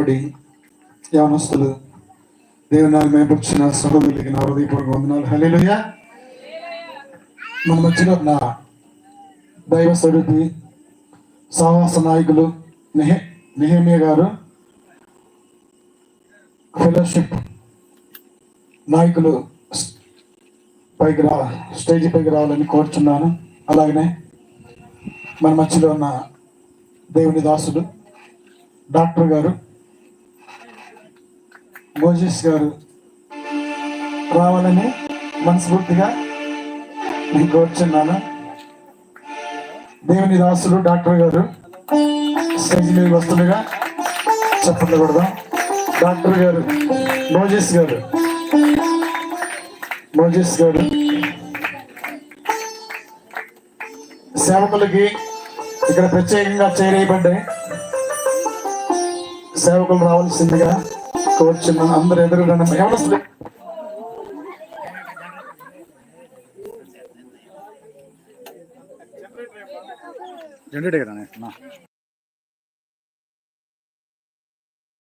తోడి యవనస్తులు దేవుని మేపొచ్చిన సహోదరులకి నా హృదయపూర్వక వందనాలు. హల్లెలూయా. మన మధ్యలో ఉన్న దైవ స్వరూపి సహవాస నాయకులు నెహెమియా గారు, ఫెలోషిప్ నాయకులు స్టేజ్ పైకి రావాలని కోరుచున్నాను. అలాగనే మన మధ్యలో ఉన్న దేవుని దాసుడు డాక్టర్ గారు మోజెస్ గారు రావాలని మనస్ఫూర్తిగా నేను కోరుచున్నాను. దేవుని దాసుడు డాక్టర్ గారు స్టేజ్ మీద వస్తుండగా చెప్పండి కొడదాం. డాక్టర్ గారు మోజెస్ గారు సేవకులకి ఇక్కడ ప్రత్యేకంగా చేరేయబడ్డాయి. సేవకులు రావాల్సిందిగా కోరుచున్నాను. అందరు ఎదురుగా ఎవరు జనరేట్ కదా